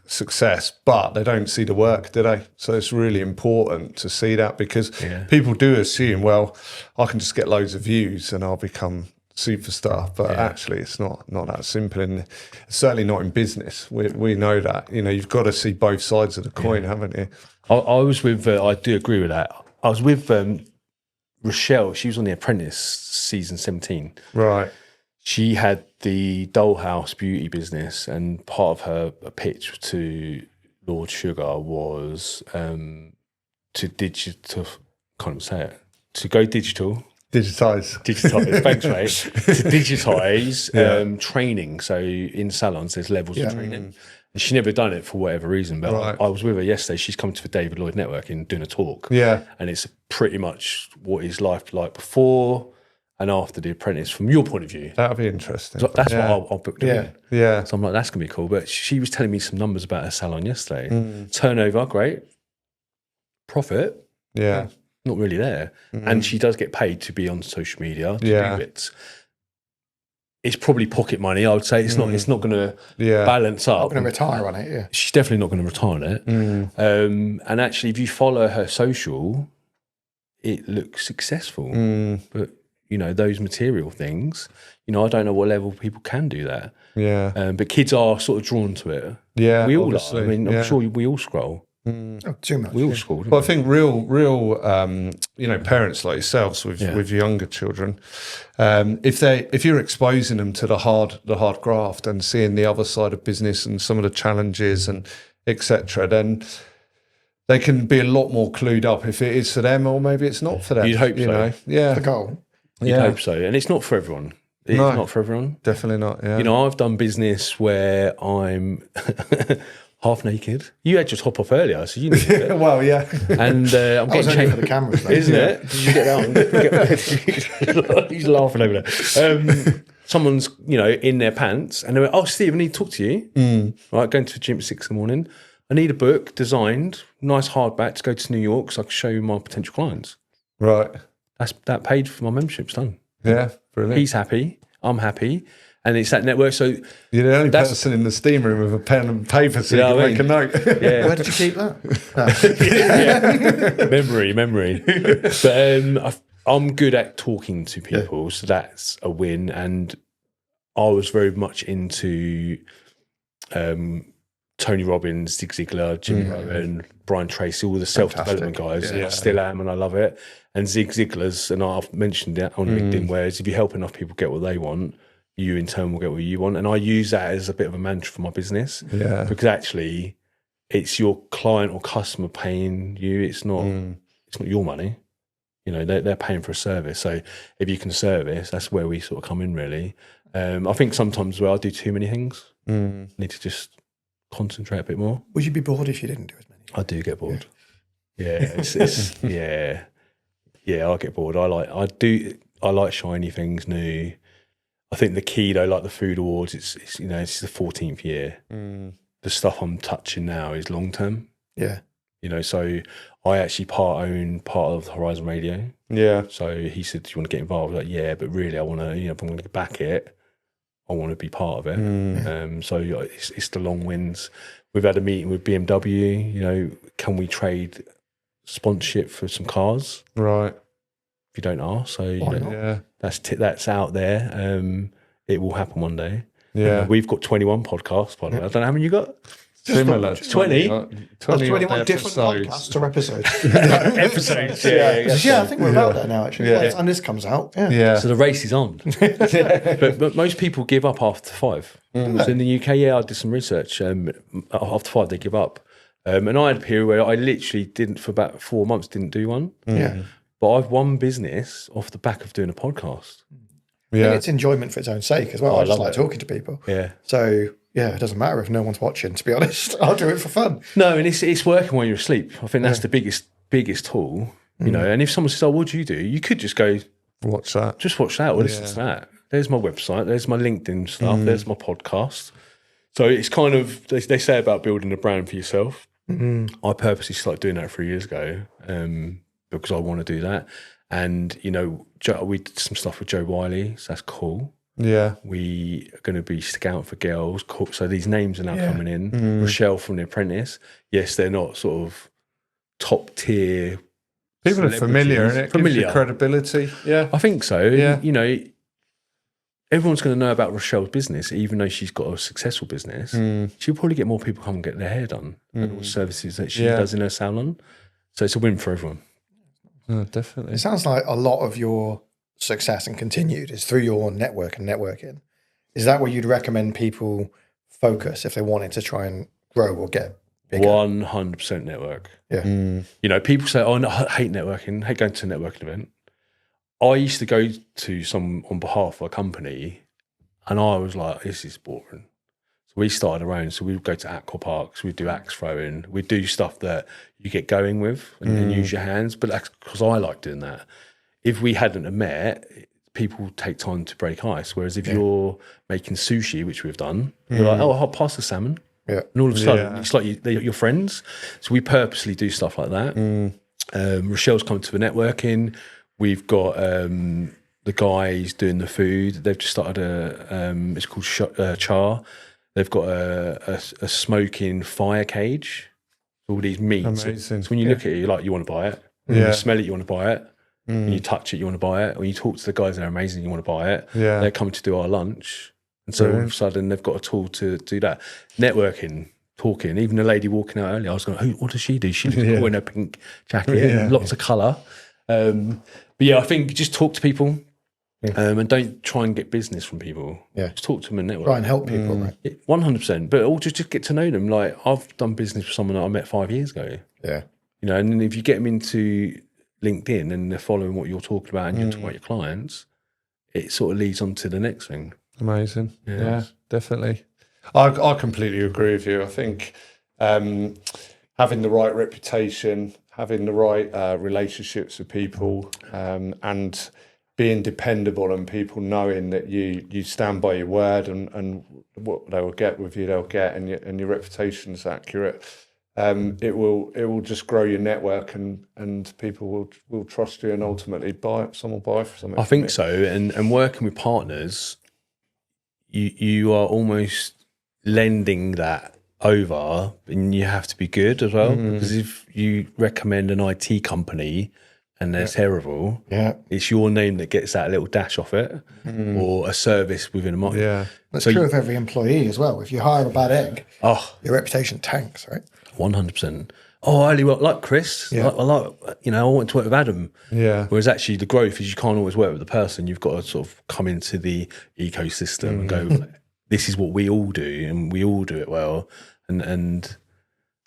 S3: success, but they don't see the work, do they? So it's really important to see that because people do assume, well, I can just get loads of views and I'll become superstar, but actually it's not that simple, and certainly not in business. We know that. You know, you've got to see both sides of the coin, haven't you?
S1: I was with, I do agree with that. I was with Rochelle. She was on The Apprentice season 17.
S3: Right.
S1: She had the dollhouse beauty business, and part of her pitch to Lord Sugar was to digital. Can't say it. To go digital.
S3: Digitise.
S1: Thanks, mate. To digitise training. So in salons, there's levels of training. And she never done it for whatever reason. But I was with her yesterday. She's come to the David Lloyd Network and doing a talk.
S3: Yeah.
S1: And it's pretty much what his life like before and after The Apprentice from your point of view.
S3: That'd be interesting.
S1: So that's what I'll book in.
S3: Yeah.
S1: So I'm like, that's going to be cool. But she was telling me some numbers about her salon yesterday. Turnover, great. Profit,
S3: Yeah.
S1: not really there. And she does get paid to be on social media to do bits. It's probably pocket money, I would say. It's not going to balance up.
S4: Not going to retire on it, yeah.
S1: She's definitely not going to retire on it. And actually, if you follow her social, it looks successful. But, you know, those material things, you know, I don't know what level people can do that.
S3: Yeah.
S1: But kids are sort of drawn to it.
S3: Yeah.
S1: We all
S3: obviously.
S1: are. I mean, I'm sure we all scroll.
S4: Oh, too much.
S1: We all scroll.
S3: Well, I think real, you know, parents like yourselves with younger children, if you're exposing them to the hard graft and seeing the other side of business and some of the challenges and etc., then they can be a lot more clued up if it is for them or maybe it's not for them.
S1: You'd hope so.
S3: Know? Yeah,
S4: The goal.
S1: You'd hope so. And it's not for everyone. It's not for everyone.
S3: Definitely not. Yeah.
S1: You know, I've done business where I'm half naked. You had just hop off earlier, so you know it.
S3: Well, yeah.
S1: And I'm getting changed
S4: for the cameras, though.
S1: isn't it? Did you get that one? He's laughing over there. Someone's, you know, in their pants, and they went, "Oh, Steve, I need to talk to you." Right, going to the gym at 6 a.m. I need a book designed, nice hardback to go to New York, so I can show you my potential clients.
S3: Right.
S1: That paid for my membership's done.
S3: Yeah. Brilliant.
S1: He's happy. I'm happy. And it's that network. So
S3: you're the only person in the steam room with a pen and paper, so you can make a note.
S1: Yeah.
S4: Where did you keep that?
S1: Memory. But I'm good at talking to people, so that's a win. And I was very much into Tony Robbins, Zig Ziglar, Jimmy Rowan, Brian Tracy, all the self-development guys.
S3: Yeah.
S1: I still am, and I love it. And Zig Ziglar's, and I've mentioned that on LinkedIn, whereas if you help enough people get what they want, you in turn will get what you want. And I use that as a bit of a mantra for my business.
S3: Yeah.
S1: Because actually it's your client or customer paying you. It's not your money. You know, they're paying for a service. So if you can service, that's where we sort of come in really. I think sometimes where I do too many things, need to just concentrate a bit more.
S4: Would you be bored if you didn't do as many?
S1: I do get bored. Yeah. It's I get bored. I like shiny things, new. I think the key though, like the Food Awards, it's you know, it's the 14th year. The stuff I'm touching now is long term.
S4: Yeah.
S1: You know, so I actually own part of Horizon Radio.
S3: Yeah.
S1: So he said, "Do you want to get involved?" I was like, yeah, but really, I want to. You know, if I'm going to back it, I want to be part of it. So it's the long wins. We've had a meeting with BMW. You know, can we trade sponsorship for some cars?
S3: Right.
S1: If you don't ask, so you know, that's out there. It will happen one day.
S3: Yeah.
S1: We've got 21 podcasts, by the way. I don't know how many you got.
S3: Similar.
S1: 20?
S4: 21 different podcasts or episodes.
S1: Episodes,
S4: I think we're about there now, actually. Yeah. And this comes out. Yeah.
S1: So the race is on. but most people give up after 5. So in the UK, I did some research. After 5, they give up. And I had a period where I literally didn't, for about 4 months, didn't do one.
S4: Yeah.
S1: But I've won business off the back of doing a podcast.
S4: Yeah. And it's enjoyment for its own sake as well. I just like talking to people.
S1: Yeah.
S4: So, yeah, it doesn't matter if no one's watching, to be honest. I'll do it for fun.
S1: No, and it's working while you're asleep. I think that's the biggest tool, you know. And if someone says, "Oh, what do?" You could just go,
S3: watch that.
S1: Just watch that or listen to that. There's my website. There's my LinkedIn stuff. There's my podcast. So it's kind of, they say about building a brand for yourself. I purposely started doing that 3 years ago because I want to do that. And, you know, we did some stuff with Joe Wiley, so that's cool.
S3: Yeah.
S1: We are going to be scouting for girls. So these names are now coming in. Rochelle from The Apprentice. Yes, they're not sort of top tier.
S3: People are familiar, and it gives you credibility. Yeah.
S1: I think so.
S3: Yeah.
S1: And, you know, everyone's going to know about Rochelle's business, even though she's got a successful business. She'll probably get more people come and get their hair done and all the services that she does in her salon. So it's a win for everyone.
S3: Oh, definitely.
S4: It sounds like a lot of your success and continued is through your network and networking. Is that where you'd recommend people focus if they wanted to try and grow or get bigger?
S1: 100% network.
S4: Yeah.
S1: You know, people say, "Oh, no, I hate networking, hate going to a networking event." I used to go to some on behalf of a company and I was like, this is boring. So we started our own. So we would go to aqua parks, we'd do axe throwing, we'd do stuff that you get going with and use your hands. But that's because I like doing that. If we hadn't have met, people take time to break ice. Whereas if you're making sushi, which we've done, you're like, oh, I'll pass the salmon.
S4: Yeah.
S1: And all of a sudden, it's like they're your friends. So we purposely do stuff like that. Rochelle's come to the networking. We've got the guys doing the food. They've just started it's called Char. They've got a smoking fire cage. All these meats.
S3: Amazing.
S1: So when you look at it, you're like, you want to buy it. When you smell it, you want to buy it. When you touch it, you want to buy it. When you talk to the guys, they're amazing, you want to buy it.
S3: Yeah.
S1: They're coming to do our lunch. And so all of a sudden, they've got a tool to do that. Networking, talking. Even the lady walking out earlier, I was going, what does she do? She looks cool in her pink jacket, lots of colour. But yeah, I think just talk to people and don't try and get business from people.
S4: Yeah.
S1: Just talk to them and network.
S4: Try and help people, right?
S1: 100%. But also just get to know them. Like, I've done business with someone that I met 5 years ago.
S4: Yeah.
S1: You know, and then if you get them into LinkedIn and they're following what you're talking about and you're talking about your clients, it sort of leads on to the next thing.
S3: Amazing. Yeah, definitely. I completely agree with you. I think having the right reputation, having the right relationships with people, and being dependable and people knowing that you stand by your word and what they will get with you, they'll get, and your reputation's accurate. It will just grow your network and people will trust you and ultimately buy for something.
S1: I think so. And working with partners, you are almost lending that over, and you have to be good as well. Because if you recommend an IT company and they're terrible, it's your name that gets that little dash off it, or a service within a market.
S3: Yeah,
S4: that's true of every employee as well. If you hire a bad egg, your reputation tanks, right?
S1: 100%. Oh, I only work like Chris. I want to work with Adam.
S3: Yeah.
S1: Whereas actually the growth is you can't always work with the person. You've got to sort of come into the ecosystem and go, this is what we all do and we all do it well. And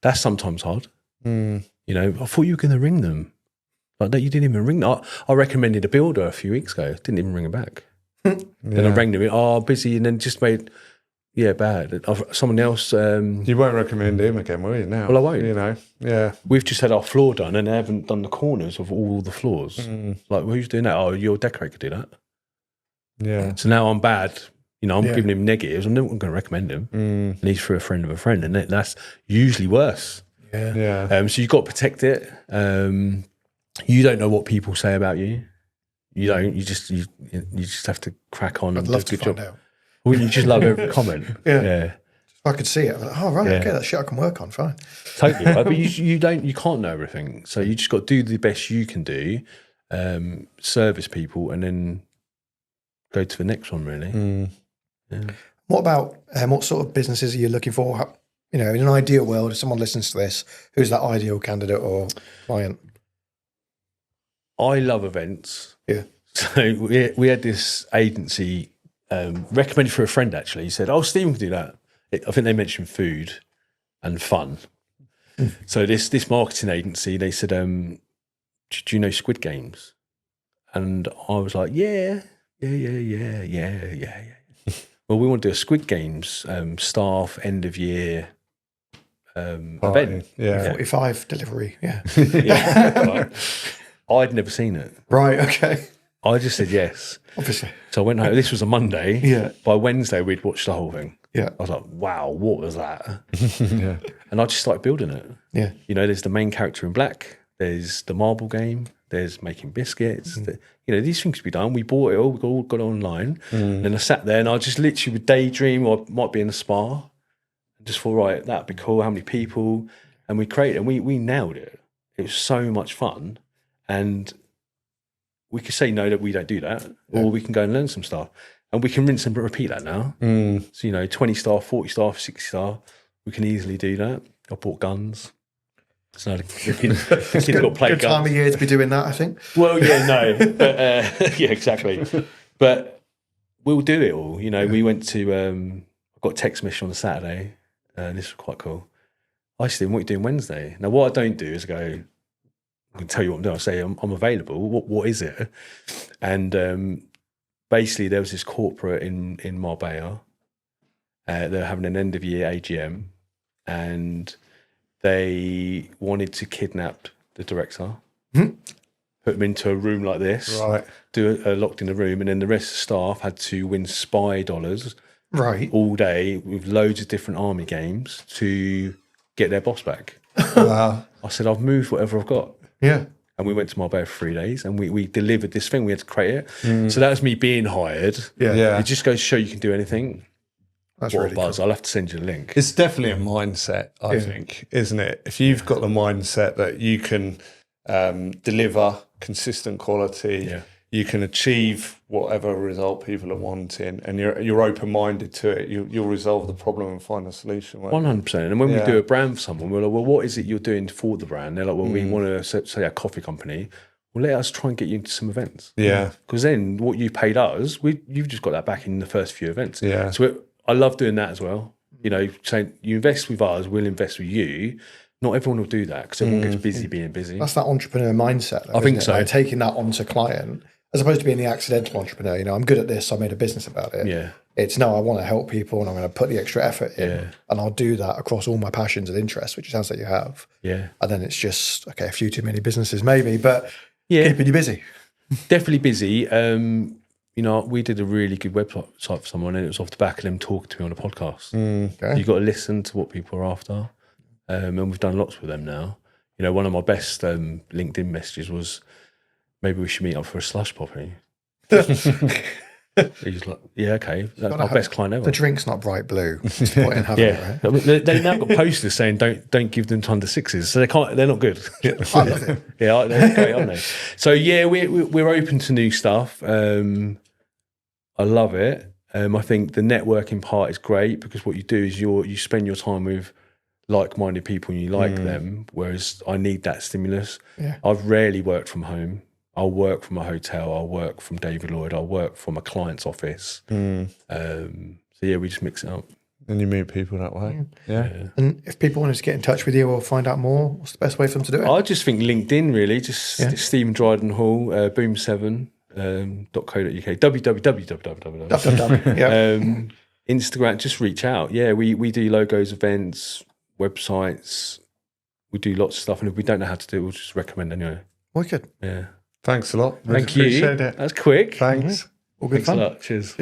S1: that's sometimes hard. You know, I thought you were going to ring them. Like that, you didn't even ring them. I recommended a builder a few weeks ago. Didn't even ring them back. Then I rang them, busy, and then just made... Yeah, bad. Someone else...
S3: you won't recommend him again, will you, now?
S1: Well, I won't.
S3: You know, yeah.
S1: We've just had our floor done and they haven't done the corners of all the floors. Like, who's doing that? Oh, your decorator could do that.
S3: Yeah.
S1: So now I'm bad. You know, I'm giving him negatives. I'm not going to recommend him. And he's for a friend of a friend. And that's usually worse.
S3: Yeah.
S1: So you've got to protect it. You don't know what people say about you. You don't. You just have to crack on and do a good job.
S4: Out.
S1: Well, you just love every comment.
S4: Yeah. If I could see it, I'm like, oh, right, okay, that shit I can work on, fine.
S1: Totally, right? But you can't know everything. So you just got to do the best you can do, service people, and then go to the next one, really.
S4: What about, what sort of businesses are you looking for? You know, in an ideal world, if someone listens to this, who's that ideal candidate or client?
S1: I love events.
S4: Yeah.
S1: So we had this agency recommended for a friend, actually. He said, oh, Stephen can do that. I think they mentioned food and fun. So this marketing agency, they said, do you know Squid Games? And I was like, yeah. Well, we want to do a Squid Games staff end of year event.
S3: Yeah.
S4: 45 delivery, yeah.
S1: I'd never seen it.
S4: Right, okay.
S1: I just said yes.
S4: Obviously.
S1: So I went home. This was a Monday.
S4: Yeah.
S1: By Wednesday, we'd watched the whole thing.
S4: Yeah.
S1: I was like, wow, what was that?
S3: Yeah.
S1: And I just started building it.
S4: Yeah.
S1: You know, there's the main character in black. There's the marble game. There's making biscuits. You know, these things could be done. We bought it all. We all got it online. And then I sat there and I just literally would daydream, or I might be in a spa. And just thought, right, that'd be cool. How many people? And we created it. And we nailed it. It was so much fun. And we could say no, that we don't do that, or we can go and learn some stuff, and we can rinse and repeat that now. So, you know, 20 staff, 40 staff, 60 staff, we can easily do that. I bought guns. So the kids got played
S4: Good time
S1: guns.
S4: of year to be doing that, I think.
S1: Well, yeah, no, but yeah, exactly. But we'll do it all. You know, we went to, I got a text message on a Saturday, and this was quite cool. I said, what are you doing Wednesday? Now, what I don't do is go, I can tell you what I'm doing. I say, I'm available. What is it? And basically, there was this corporate in Marbella. They're having an end of year AGM, and they wanted to kidnap the director. put them into a room like this,
S3: Right.
S1: Locked in a room, and then the rest of the staff had to win spy dollars
S4: Right.
S1: all day with loads of different army games to get their boss back.
S3: Wow.
S1: I said, I've moved whatever I've got.
S3: Yeah.
S1: And we went to Marbella for 3 days, and we delivered this thing. We had to create it. So that was me being hired.
S3: Yeah.
S1: It just goes to show you can do anything.
S4: That's
S1: What
S4: really
S1: a buzz.
S4: cool.
S1: I'll have to send you the link.
S3: It's definitely a mindset, I think, isn't it? If you've got the mindset that you can deliver consistent quality, you can achieve whatever result people are wanting, and you're open-minded to it, you'll resolve the problem and find a solution.
S1: 100%. And when we do a brand for someone, we're like, well, what is it you're doing for the brand? They're like, well, we want to say a coffee company. Well, let us try and get you into some events.
S3: Yeah.
S1: Because then what you paid us, you've just got that back in the first few events.
S3: Yeah.
S1: So I love doing that as well. You know, saying you invest with us, we'll invest with you. Not everyone will do that because everyone gets busy being busy.
S4: That's that entrepreneur mindset, though,
S1: I think
S4: isn't it?
S1: so.
S4: Like taking that onto client, as opposed to being the accidental entrepreneur. You know, I'm good at this, so I made a business about it.
S1: Yeah.
S4: It's no, I want to help people, and I'm going to put the extra effort in, and I'll do that across all my passions and interests, which it sounds like you have.
S1: Yeah.
S4: And then it's just a few too many businesses, maybe, but
S1: Yeah.
S4: keeping you busy.
S1: Definitely busy. You know, we did a really good website for someone, and it was off the back of them talking to me on a podcast.
S4: Okay.
S1: You've got to listen to what people are after. And we've done lots with them now. You know, one of my best LinkedIn messages was, maybe we should meet up for a slush poppy. He's like, yeah, okay. That's my best client ever.
S4: The drink's not bright blue. It's the point in having it, right?
S1: I mean, they now got posters saying don't give them to under sixes, so they're not good.
S4: I love it.
S1: Yeah, they're great, aren't they? So yeah, we're open to new stuff. I love it. I think the networking part is great because what you do is you spend your time with like-minded people and you like them, whereas I need that stimulus.
S4: Yeah.
S1: I've rarely worked from home. I'll work from a hotel. I'll work from David Lloyd. I'll work from a client's office. So yeah, we just mix it up.
S3: And you meet people that way. Yeah.
S4: And if people want to get in touch with you or find out more, what's the best way for them to do it?
S1: I just think LinkedIn really, just Stephen Dryden Hall, BOOM7. .co.uk, www.
S4: Yeah.
S1: Instagram, just reach out. Yeah, we do logos, events, websites. We do lots of stuff, and if we don't know how to do it, we'll just recommend anyway.
S4: Wicked.
S1: Yeah.
S3: Thanks a lot.
S1: Thank you.
S3: Appreciate it.
S1: That's quick.
S3: Thanks.
S4: All good
S1: Thanks
S4: fun.
S1: a lot. Cheers.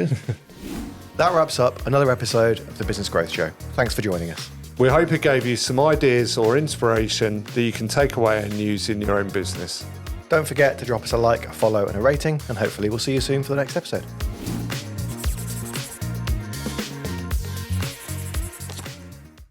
S4: That wraps up another episode of the Business Growth Show. Thanks for joining us.
S3: We hope it gave you some ideas or inspiration that you can take away and use in your own business.
S4: Don't forget to drop us a like, a follow, and a rating, and hopefully we'll see you soon for the next episode.